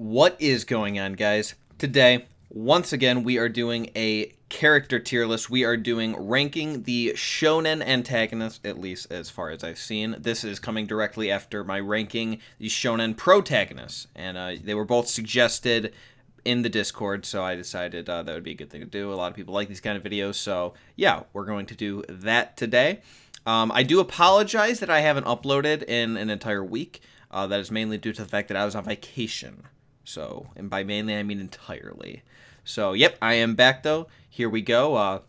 What is going on, guys? Today, once again, we are doing a character tier list. We are doing ranking the Shonen antagonists, at least as far as I've seen. This is coming directly after my ranking the Shonen protagonists, and they were both suggested in the Discord, so I decided that would be a good thing to do. A lot of people like these kind of videos, so yeah, we're going to do that today. I do apologize that I haven't uploaded in an entire week. That is mainly due to the fact that I was on vacation. So, and by mainly, I mean entirely. So, yep, I am back, though. Here we go.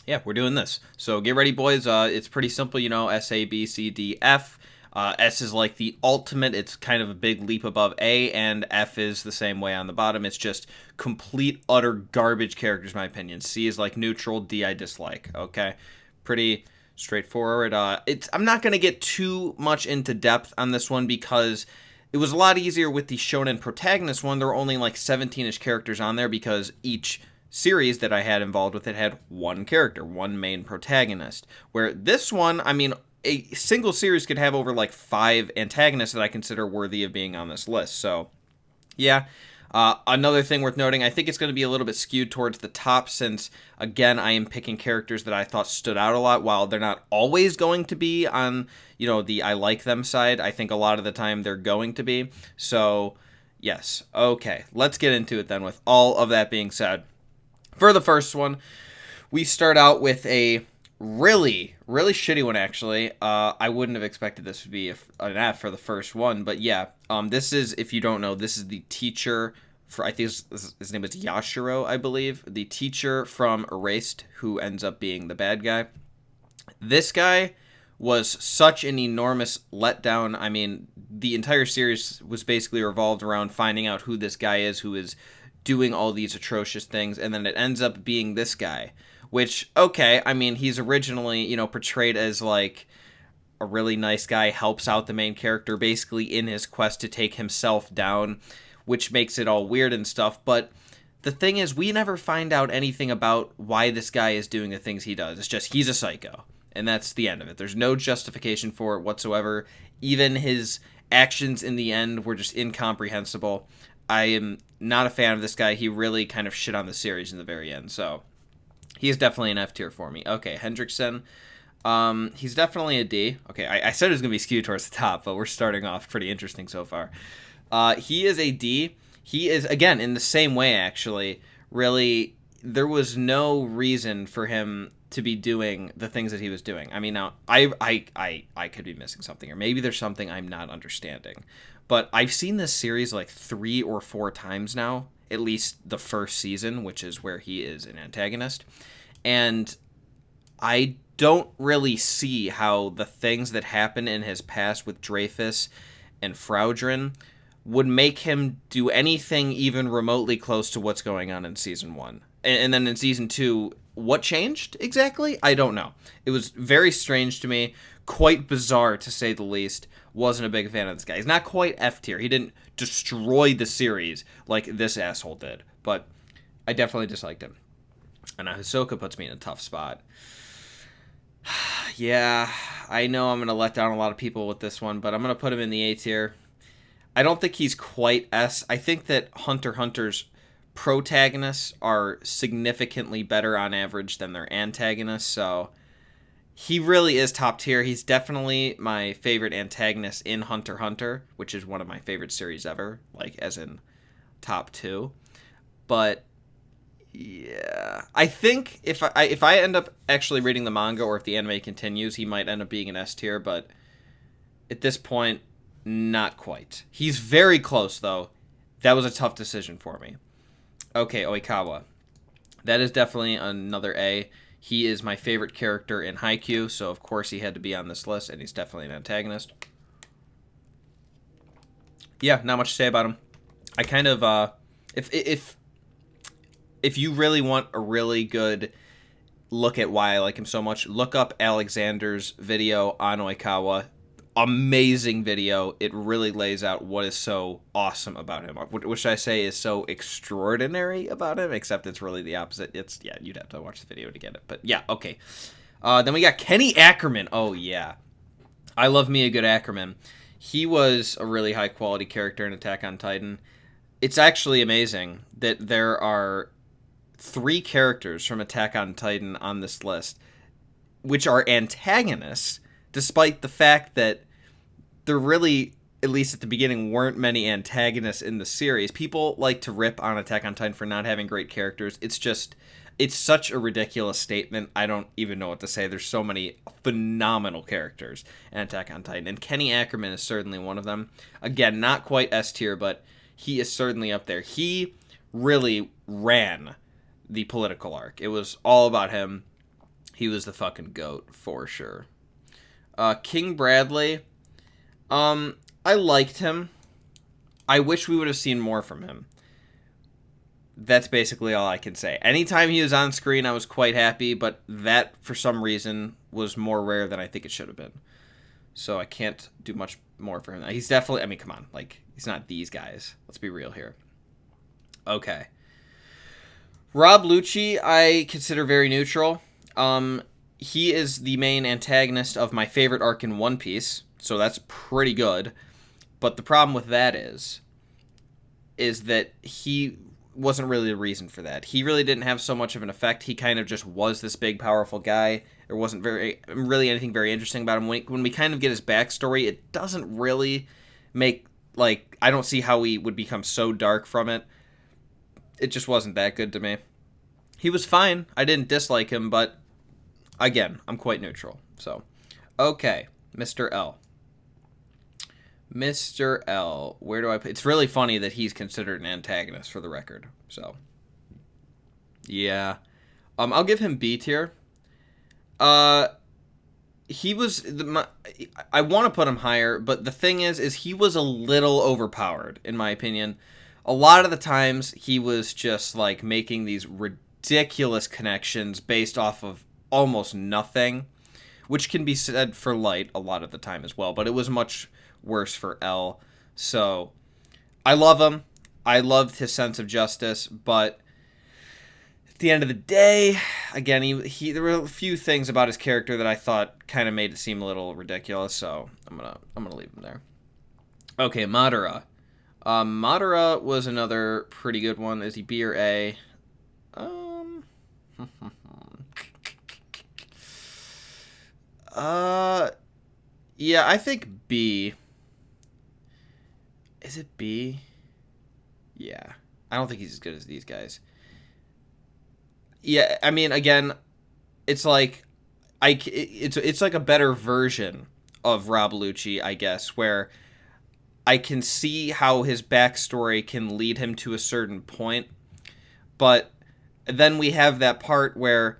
Yeah, we're doing this. So, get ready, boys. It's pretty simple, you know, S, A, B, C, D, F. S is like the ultimate. It's kind of a big leap above A, and F is the same way on the bottom. It's just complete, utter garbage characters, in my opinion. C is like neutral. D, I dislike. Okay? Pretty straightforward. I'm not going to get too much into depth on this one because it was a lot easier with the Shonen protagonist one. There were only like 17-ish characters on there because each series that I had involved with it had one character, one main protagonist. Where this one, I mean, a single series could have over like 5 antagonists that I consider worthy of being on this list. So, yeah. Another thing worth noting, I think it's going to be a little bit skewed towards the top since, again, I am picking characters that I thought stood out a lot. While they're not always going to be on, you know, the I like them side, I think a lot of the time they're going to be. So, yes. Okay, let's get into it then with all of that being said. For the first one, we start out with a really shitty one, actually. I wouldn't have expected this to be an F for the first one, but yeah. This is, if you don't know, this is the teacher for, I think his name is Yashiro, I believe. The teacher from Erased, who ends up being the bad guy. This guy was such an enormous letdown. I mean, the entire series was basically revolved around finding out who this guy is, who is doing all these atrocious things, and then it ends up being this guy. Which, okay, I mean, he's originally, you know, portrayed as, like, a really nice guy, helps out the main character, basically in his quest to take himself down, which makes it all weird and stuff, but the thing is, we never find out anything about why this guy is doing the things he does. It's just, he's a psycho, and that's the end of it. There's no justification for it whatsoever. Even his actions in the end were just incomprehensible. I am not a fan of this guy. He really kind of shit on the series in the very end, so he's definitely an F tier for me. Okay, Hendrickson. He's definitely a D. Okay, I said it was going to be skewed towards the top, but we're starting off pretty interesting so far. He is a D. He is, again, in the same way, actually. Really, there was no reason for him to be doing the things that he was doing. I mean, now, I could be missing something, or maybe there's something I'm not understanding. But I've seen this series like 3 or 4 times now, at least the first season, which is where he is an antagonist. And I don't really see how the things that happen in his past with Dreyfus and Fraudrin would make him do anything even remotely close to what's going on in Season 1. And then in Season 2, what changed exactly? I don't know. It was very strange to me, quite bizarre to say the least. Wasn't a big fan of this guy. He's not quite F tier. He didn't destroy the series like this asshole did, but I definitely disliked him. And Hisoka puts me in a tough spot. Yeah, I know I'm going to let down a lot of people with this one, but I'm going to put him in the A tier. I don't think he's quite S. I think that Hunter x Hunter's protagonists are significantly better on average than their antagonists, so he really is top tier. He's definitely my favorite antagonist in Hunter x Hunter, which is one of my favorite series ever, like as in top 2. But yeah, I think if I end up actually reading the manga or if the anime continues, he might end up being an S tier, but at this point, not quite. He's very close, though. That was a tough decision for me. Okay, Oikawa. That is definitely another A. He is my favorite character in Haikyuu, so of course he had to be on this list, and he's definitely an antagonist. Yeah, not much to say about him. I kind of, if you really want a really good look at why I like him so much, look up Alexander's video on Oikawa. Amazing video. It really lays out what is so awesome about him, which I say is so extraordinary about him, except it's really the opposite. It's, yeah, you'd have to watch the video to get it. But yeah, okay. Then we got Kenny Ackerman. Oh, yeah. I love me a good Ackerman. He was a really high-quality character in Attack on Titan. It's actually amazing that there are 3 characters from Attack on Titan on this list, which are antagonists, despite the fact that there really, at least at the beginning, weren't many antagonists in the series. People like to rip on Attack on Titan for not having great characters. It's such a ridiculous statement. I don't even know what to say. There's so many phenomenal characters in Attack on Titan, and Kenny Ackerman is certainly one of them. Again, not quite S tier, but he is certainly up there. He really ran the political arc. It was all about him. He was the fucking GOAT for sure. King Bradley, I liked him. I wish we would have seen more from him. That's basically all I can say. Anytime he was on screen, I was quite happy, but that, for some reason, was more rare than I think it should have been. So I can't do much more for him. He's definitely, I mean, come on. Like, he's not these guys. Let's be real here. Okay. Rob Lucci, I consider very neutral. He is the main antagonist of my favorite arc in One Piece, so that's pretty good. But the problem with that is that he wasn't really the reason for that. He really didn't have so much of an effect. He kind of just was this big, powerful guy. There wasn't really anything very interesting about him. When we kind of get his backstory, it doesn't really make, like, I don't see how he would become so dark from it. It just wasn't that good to me. He was fine. I didn't dislike him, but again, I'm quite neutral. So, okay, Mr. L. Mr. L. Where do I put? It's really funny that he's considered an antagonist, for the record. So, yeah. I'll give him B tier. He was... I want to put him higher, but the thing is he was a little overpowered, in my opinion. A lot of the times, he was just, like, making these ridiculous connections based off of almost nothing, which can be said for Light a lot of the time as well, but it was much worse for L. So I love him. I loved his sense of justice, but at the end of the day, again, there were a few things about his character that I thought kind of made it seem a little ridiculous, so I'm gonna leave him there. Okay, Madara. Madara was another pretty good one. Is he B or A? Yeah, I think B. Is it B? Yeah. I don't think he's as good as these guys. Yeah, I mean, again, it's like it's like a better version of Rob Lucci, I guess, where I can see how his backstory can lead him to a certain point, but then we have that part where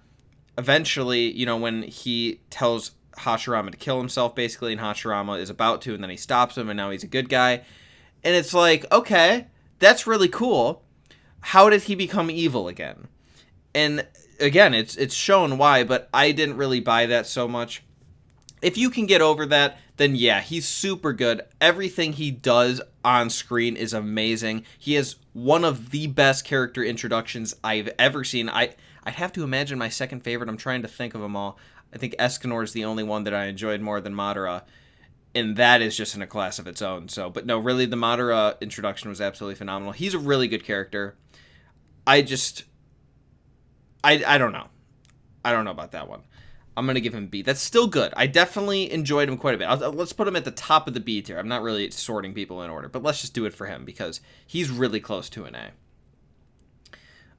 eventually, you know, when he tells Hashirama to kill himself, basically, and Hashirama is about to, and then he stops him, and now he's a good guy. And it's like, okay, that's really cool. How did he become evil again? And again, it's shown why, but I didn't really buy that so much. If you can get over that, then yeah, he's super good. Everything he does on screen is amazing. He has one of the best character introductions I've ever seen. I'd have to imagine my second favorite. I'm trying to think of them all. I think Escanor is the only one that I enjoyed more than Madara, and that is just in a class of its own. So, but no, really, the Madara introduction was absolutely phenomenal. He's a really good character. I don't know. I don't know about that one. I'm going to give him B. That's still good. I definitely enjoyed him quite a bit. Let's put him at the top of the B tier. I'm not really sorting people in order, but let's just do it for him because he's really close to an A.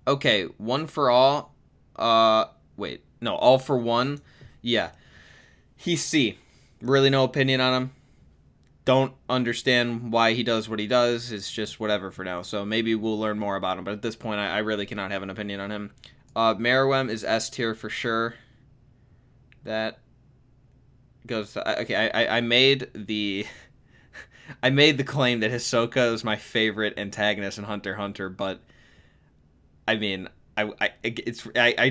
Okay, One for All. Wait. No, All for One. Yeah. He's C. Really no opinion on him. Don't understand why he does what he does. It's just whatever for now. So maybe we'll learn more about him. But at this point, I really cannot have an opinion on him. Meruem is S tier for sure. That goes to, okay, I made the I made the claim that Hisoka is my favorite antagonist in Hunter x Hunter, but I mean, I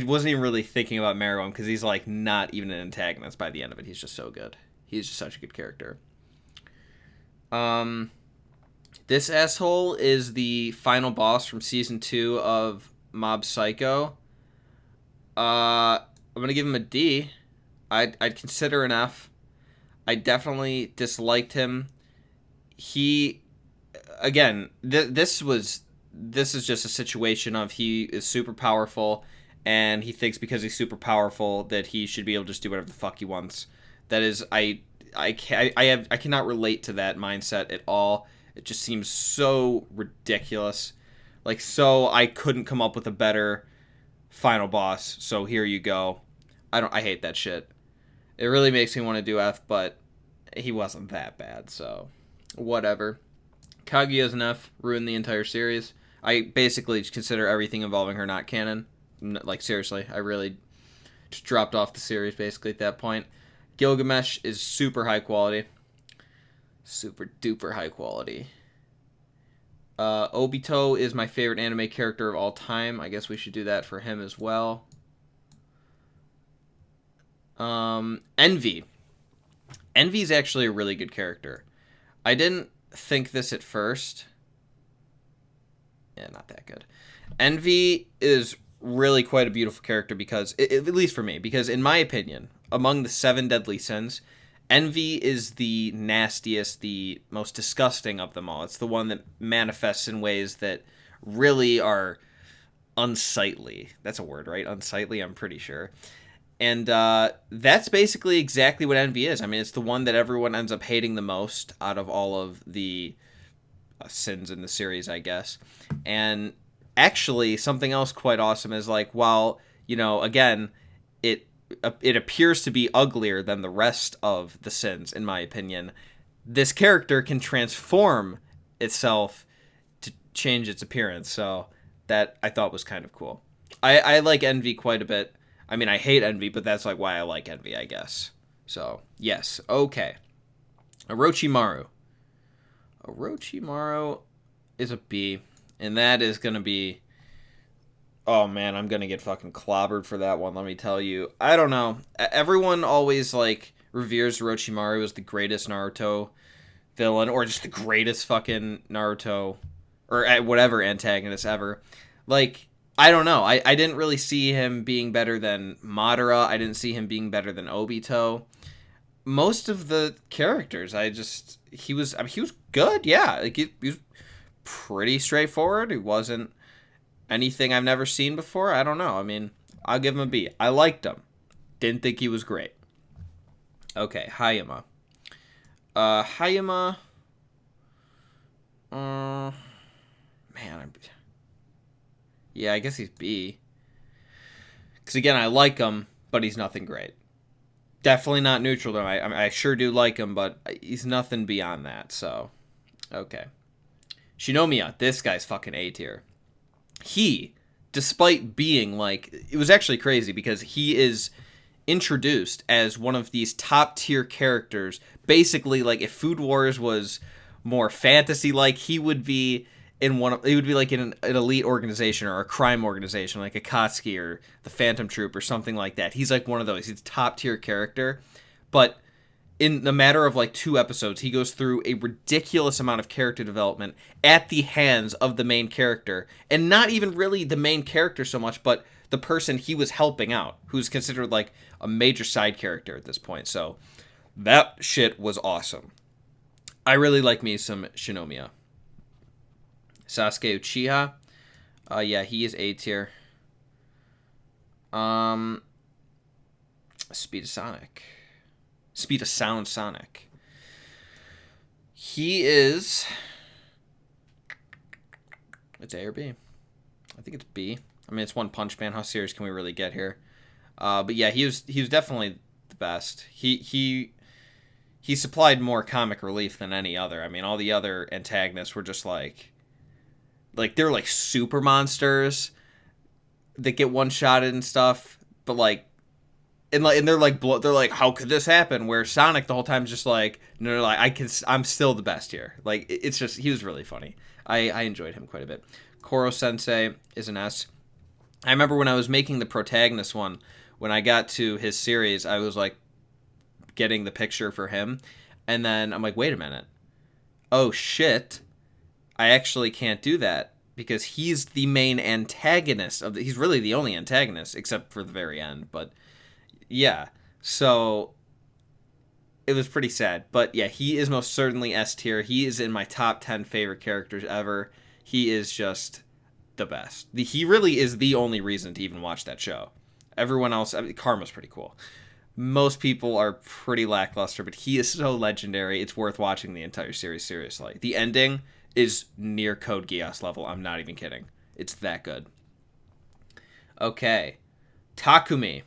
wasn't even really thinking about Meruem because he's like not even an antagonist by the end of it. He's just so good. He's just such a good character. This asshole is the final boss from season 2 of Mob Psycho. I'm gonna give him a D. I'd consider an F. I definitely disliked him. He, again, this was this is just a situation of he is super powerful, and he thinks because he's super powerful that he should be able to just do whatever the fuck he wants. That is, I cannot relate to that mindset at all. It just seems so ridiculous. Like, so I couldn't come up with a better final boss, so here you go. I hate that shit. It really makes me want to do F, but he wasn't that bad, so whatever. Kaguya's an F, ruined the entire series. I basically consider everything involving her not canon. Like, seriously, I really just dropped off the series basically at that point. Gilgamesh is super high quality. Super duper high quality. Obito is my favorite anime character of all time. I guess we should do that for him as well. Envy. Envy is actually a really good character. I didn't think this at first. Yeah, not that good. Envy is really quite a beautiful character because, at least for me, because in my opinion, among the 7 deadly sins, envy is the nastiest, the most disgusting of them all. It's the one that manifests in ways that really are unsightly. That's a word, right? Unsightly, I'm pretty sure. And that's basically exactly what envy is. I mean, it's the one that everyone ends up hating the most out of all of the sins in the series, I guess. And actually, something else quite awesome is, like, while, again, it appears to be uglier than the rest of the sins, in my opinion, this character can transform itself to change its appearance. So that I thought was kind of cool. I like envy quite a bit. I mean, I hate envy, but that's like why I like envy, I guess. So, yes. Okay. Orochimaru. Orochimaru is a B, and that is going to be... Oh, man, I'm going to get fucking clobbered for that one, let me tell you. I don't know. Everyone always, like, reveres Orochimaru as the greatest Naruto villain, or just the greatest fucking Naruto, or whatever antagonist ever. Like... I don't know. I didn't really see him being better than Madara. I didn't see him being better than Obito. Most of the characters, he was good. Yeah, like he was pretty straightforward. He wasn't anything I've never seen before. I don't know. I mean, I'll give him a B. I liked him. Didn't think he was great. Okay, Hayama. Hayama. Man, yeah, I guess he's B. Because, again, I like him, but he's nothing great. Definitely not neutral, though. I sure do like him, but he's nothing beyond that, so... Okay. Shinomiya. This guy's fucking A tier. He, despite being, like... It was actually crazy, because he is introduced as one of these top-tier characters. Basically, like, if Food Wars was more fantasy-like, he would be... he would be like in an elite organization or a crime organization, like Akatsuki or the Phantom Troop or something like that. He's like one of those. He's a top tier character, but in the matter of like 2 episodes, he goes through a ridiculous amount of character development at the hands of the main character, and not even really the main character so much, but the person he was helping out, who's considered like a major side character at this point. So that shit was awesome. I really like me some Shinomiya. Sasuke Uchiha. Yeah, he is A tier. Speed of Sound Sonic. He is... It's A or B? I think it's B. I mean, it's One Punch Man. How serious can we really get here? But yeah, he was definitely the best. He supplied more comic relief than any other. I mean, all the other antagonists were just like they're like super monsters that get one-shotted and stuff, but like they're like, how could this happen? Where Sonic the whole time is just like, no, like I'm still the best here. Like, it's just, he was really funny. I enjoyed him quite a bit. Koro Sensei is an S. I remember when I was making the protagonist one, when I got to his series, I was like getting the picture for him, and then I'm like, wait a minute, oh shit, I actually can't do that, because he's the main antagonist he's really the only antagonist, except for the very end, but yeah, so it was pretty sad. But yeah, he is most certainly S tier. He is in my top 10 favorite characters ever. He is just the best. He really is the only reason to even watch that show. Everyone else, I mean, Karma's pretty cool. Most people are pretty lackluster, but he is so legendary. It's worth watching the entire series seriously. The ending is near Code Geass level. I'm not even kidding. It's that good. Okay. Takumi.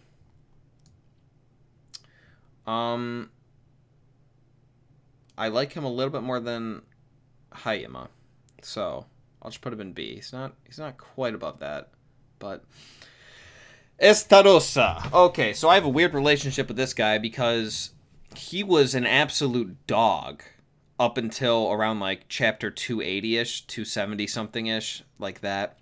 I like him a little bit more than Hayama. So, I'll just put him in B. He's not quite above that, but Estarossa. Okay, so I have a weird relationship with this guy because he was an absolute dog up until around like chapter 280-ish, 270-something-ish, like that.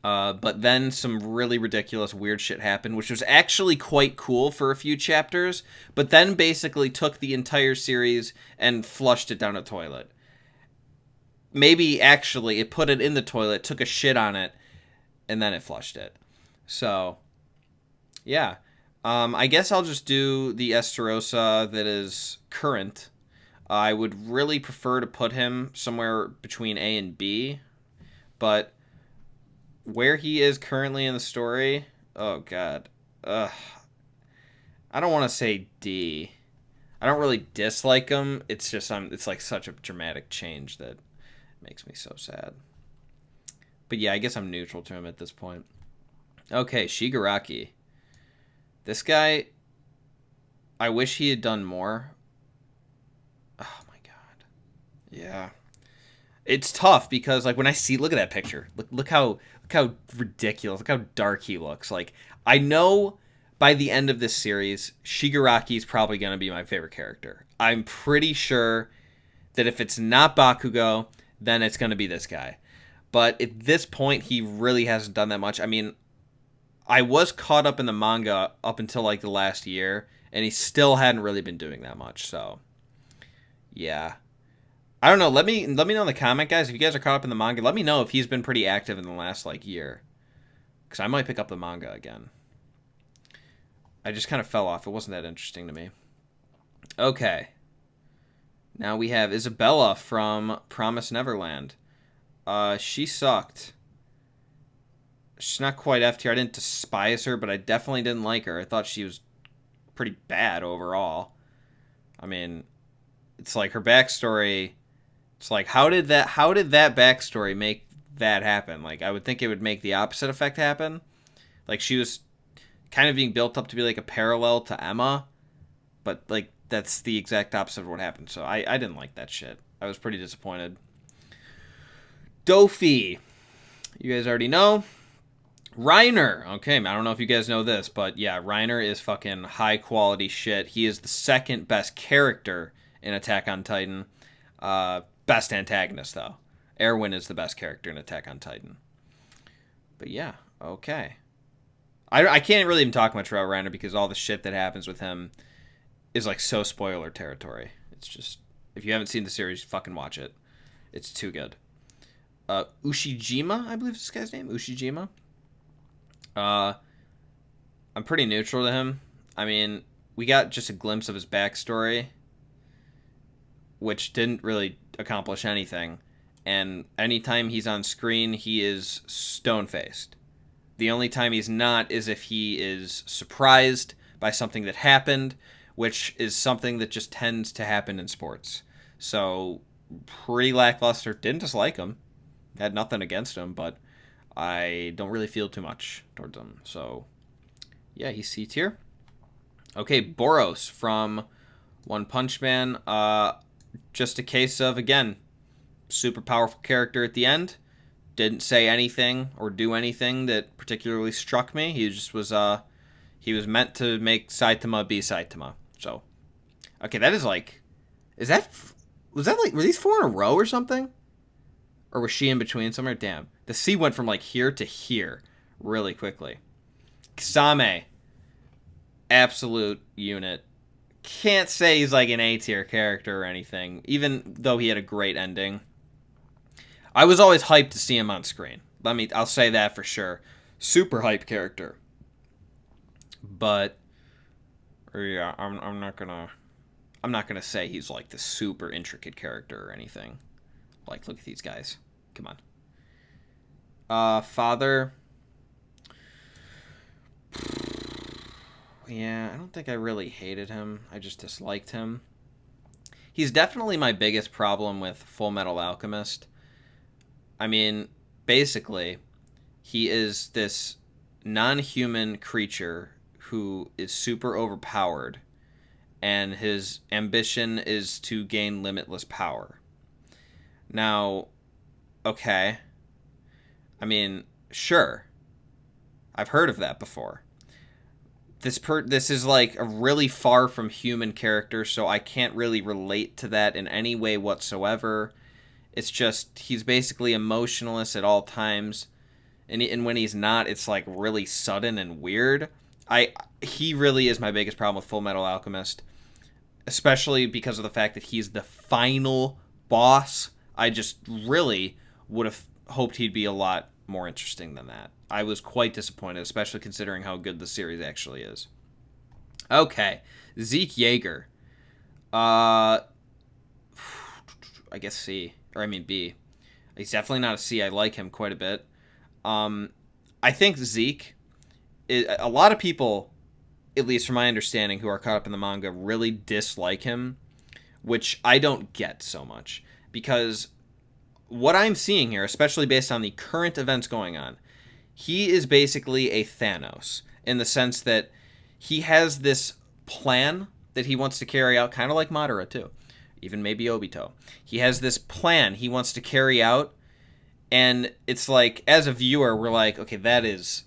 But then some really ridiculous weird shit happened, which was actually quite cool for a few chapters, but then basically took the entire series and flushed it down a toilet. Maybe actually it put it in the toilet, took a shit on it, and then it flushed it. So, yeah. I guess I'll just do the Estarossa that is current. I would really prefer to put him somewhere between A and B, but where he is currently in the story, oh god. I don't want to say D. I don't really dislike him. It's just it's like such a dramatic change that makes me so sad. But yeah, I guess I'm neutral to him at this point. Okay, Shigaraki. This guy, I wish he had done more. Oh my god. Yeah. It's tough because like when I see, look at that picture. Look how ridiculous, look how dark he looks. Like, I know by the end of this series, Shigaraki's probably going to be my favorite character. I'm pretty sure that if it's not Bakugo, then it's going to be this guy. But at this point, he really hasn't done that much. I mean, I was caught up in the manga up until like the last year, and he still hadn't really been doing that much. So, yeah. I don't know. Let me know in the comment, guys. If you guys are caught up in the manga, let me know if he's been pretty active in the last like year, because I might pick up the manga again. I just kind of fell off. It wasn't that interesting to me. Okay. Now we have Isabella from Promise Neverland. She sucked. She's not quite F tier. I didn't despise her, but I definitely didn't like her. I thought she was pretty bad overall. I mean, it's like her backstory. It's like, how did that backstory make that happen? Like, I would think it would make the opposite effect happen. Like, she was kind of being built up to be like a parallel to Emma, but like that's the exact opposite of what happened. So I didn't like that shit. I was pretty disappointed. Dofi. You guys already know. Reiner. Okay, I don't know if you guys know this, but yeah, Reiner is fucking high quality shit. He is the second best character in Attack on Titan. Best antagonist, though. Erwin is the best character in Attack on Titan. But yeah, okay. I can't really even talk much about Reiner because all the shit that happens with him is like so spoiler territory. It's just, if you haven't seen the series, fucking watch it. It's too good. Ushijima, I believe is this guy's name. Ushijima. I'm pretty neutral to him. I mean, we got just a glimpse of his backstory, which didn't really accomplish anything. And anytime he's on screen, he is stone-faced. The only time he's not is if he is surprised by something that happened, which is something that just tends to happen in sports. So, pretty lackluster. Didn't dislike him. Had nothing against him, but I don't really feel too much towards him. So, yeah, he's C tier. Okay, Boros from One Punch Man. Just a case of, again, super powerful character at the end. Didn't say anything or do anything that particularly struck me. He just was, he was meant to make Saitama be Saitama. So, okay, that is like, was that like, were these 4 in a row or something? Or was she in between somewhere? Damn. The C went from like here to here really quickly. Kisame. Absolute unit. Can't say he's like an A tier character or anything, even though he had a great ending. I was always hyped to see him on screen. I'll say that for sure. Super hype character. But yeah, I'm not gonna say he's like the super intricate character or anything. Like, look at these guys. Come on. Father. Yeah, I don't think I really hated him. I just disliked him. He's definitely my biggest problem with Full Metal Alchemist. I mean, basically, he is this non-human creature who is super overpowered, and his ambition is to gain limitless power. Now, okay, I mean, sure, I've heard of that before. This is like a really far from human character, so I can't really relate to that in any way whatsoever. It's just he's basically emotionless at all times, and when he's not, it's like really sudden and weird. He really is my biggest problem with Full Metal Alchemist, especially because of the fact that he's the final boss. I just really would have hoped he'd be a lot more interesting than that. I was quite disappointed, especially considering how good the series actually is. Okay, Zeke Yeager. I guess C, or I mean B. He's definitely not a C. I like him quite a bit. I think Zeke, a lot of people, at least from my understanding, who are caught up in the manga, really dislike him, which I don't get so much. Because what I'm seeing here, especially based on the current events going on, he is basically a Thanos in the sense that he has this plan that he wants to carry out, kind of like Madara too, even maybe Obito. He has this plan he wants to carry out, and it's like, as a viewer, we're like, okay, that's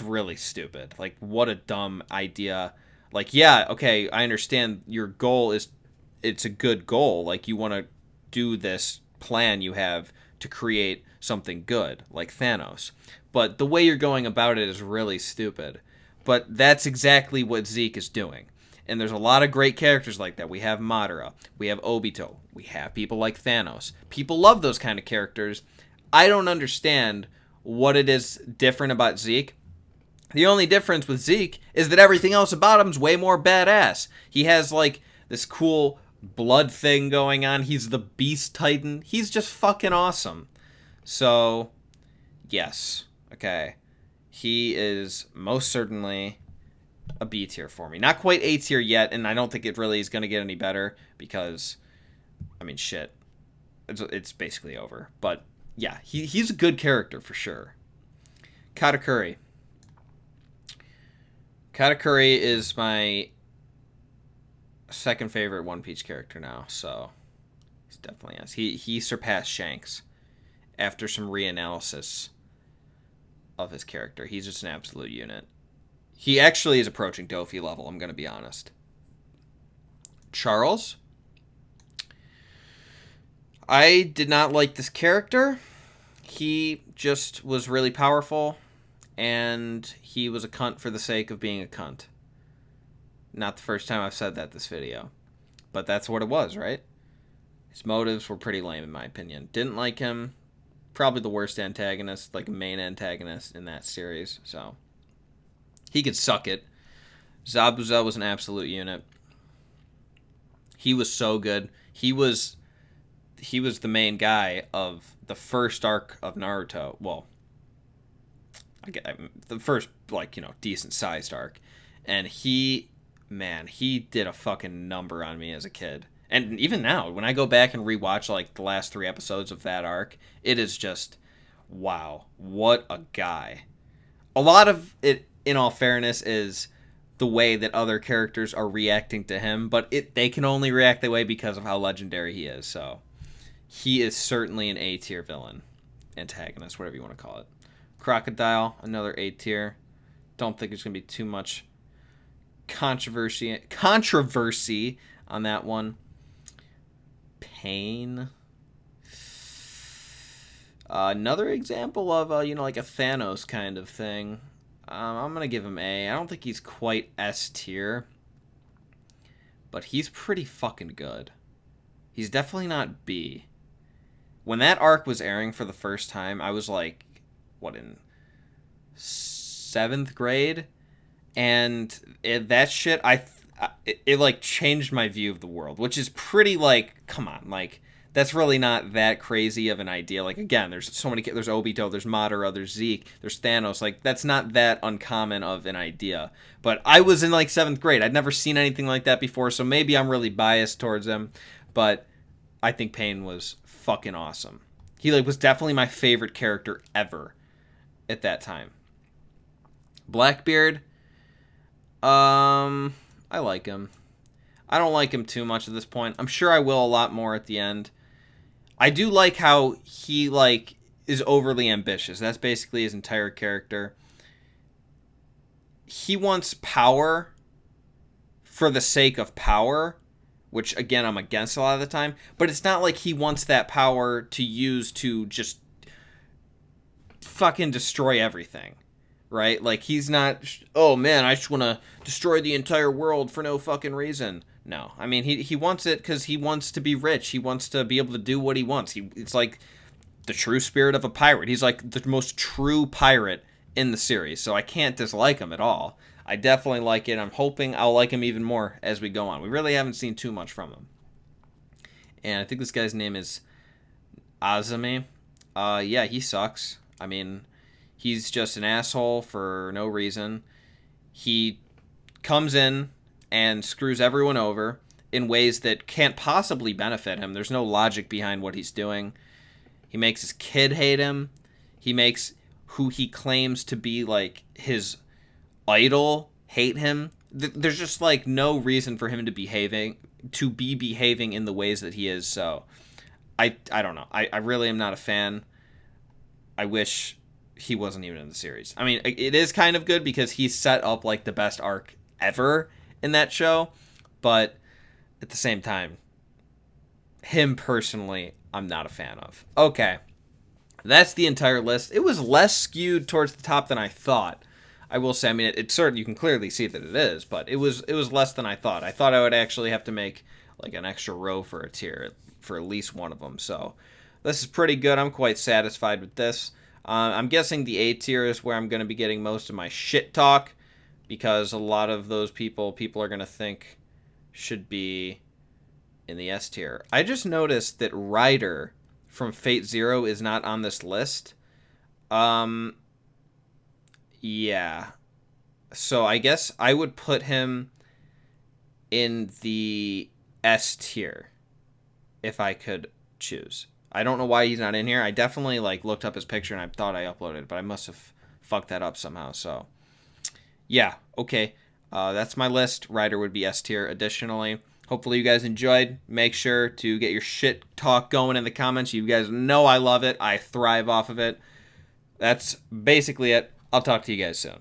really stupid. Like, what a dumb idea. Like, yeah, okay, I understand your goal it's a good goal. Like, you want to do this plan you have to create something good, like Thanos. But the way you're going about it is really stupid. But that's exactly what Zeke is doing. And there's a lot of great characters like that. We have Madara. We have Obito. We have people like Thanos. People love those kind of characters. I don't understand what it is different about Zeke. The only difference with Zeke is that everything else about him is way more badass. He has, like, this cool blood thing going on. He's the Beast Titan. He's just fucking awesome. So, yes. Okay. He is most certainly a B tier for me. Not quite A tier yet, and I don't think it really is going to get any better because, I mean, shit. It's basically over. But, yeah, he's a good character for sure. Katakuri. Katakuri is my second favorite One Piece character now, so he's definitely yes. He surpassed Shanks after some reanalysis of his character. He's just an absolute unit. He actually is approaching Dofi level, I'm going to be honest. Charles. I did not like this character. He just was really powerful, and he was a cunt for the sake of being a cunt. Not the first time I've said that this video. But that's what it was, right? His motives were pretty lame in my opinion. Didn't like him. Probably the worst antagonist, like main antagonist in that series. So he could suck it. Zabuza was an absolute unit. He was so good. He was the main guy of the first arc of Naruto. Well, the first, like, decent sized arc. And he did a fucking number on me as a kid. And even now, when I go back and rewatch, like, the last 3 episodes of that arc, it is just, wow, what a guy. A lot of it, in all fairness, is the way that other characters are reacting to him, but they can only react that way because of how legendary he is, so he is certainly an A-tier villain. Antagonist, whatever you want to call it. Crocodile, another A-tier. Don't think there's going to be too much controversy on that one. Pain. Another example of like a Thanos kind of thing. I'm gonna give him A. I don't think he's quite S tier, but he's pretty fucking good. He's definitely not B. When that arc was airing for the first time, I was like, in 7th grade, and that shit, it like changed my view of the world, which is pretty, like, come on, like, that's really not that crazy of an idea. Like, again, there's so many, there's Obito, there's Madara, there's Zeke, there's Thanos. Like, that's not that uncommon of an idea. But I was in like 7th grade. I'd never seen anything like that before, so maybe I'm really biased towards him. But I think Pain was fucking awesome. He like was definitely my favorite character ever at that time. Blackbeard, I like him. I don't like him too much at this point. I'm sure I will a lot more at the end. I do like how he like is overly ambitious. That's basically his entire character. He wants power for the sake of power, which again I'm against a lot of the time, but it's not like he wants that power to use to just fucking destroy everything. Right? Like, he's not, oh man, I just want to destroy the entire world for no fucking reason. No. I mean, he wants it because he wants to be rich. He wants to be able to do what he wants. It's like the true spirit of a pirate. He's like the most true pirate in the series, so I can't dislike him at all. I definitely like it. I'm hoping I'll like him even more as we go on. We really haven't seen too much from him. And I think this guy's name is Azami. Yeah, he sucks. I mean, he's just an asshole for no reason. He comes in and screws everyone over in ways that can't possibly benefit him. There's no logic behind what he's doing. He makes his kid hate him. He makes who he claims to be like his idol hate him. There's just like no reason for him to be behaving in the ways that he is. So I don't know. I really am not a fan. I wish he wasn't even in the series. I mean, it is kind of good because he's set up like the best arc ever in that show, but at the same time, him personally, I'm not a fan of. Okay, that's the entire list. It was less skewed towards the top than I thought. I will say, I mean, it's certain you can clearly see that it is, but it was less than I thought. I thought I would actually have to make like an extra row for a tier for at least one of them. So this is pretty good. I'm quite satisfied with this. I'm guessing the A tier is where I'm going to be getting most of my shit talk, because a lot of those people are going to think should be in the S tier. I just noticed that Ryder from Fate Zero is not on this list. Yeah. So I guess I would put him in the S tier if I could choose. I don't know why he's not in here. I definitely like looked up his picture and I thought I uploaded it, but I must have fucked that up somehow. So yeah, okay. That's my list. Ryder would be S tier. Additionally, hopefully you guys enjoyed. Make sure to get your shit talk going in the comments. You guys know I love it. I thrive off of it. That's basically it. I'll talk to you guys soon.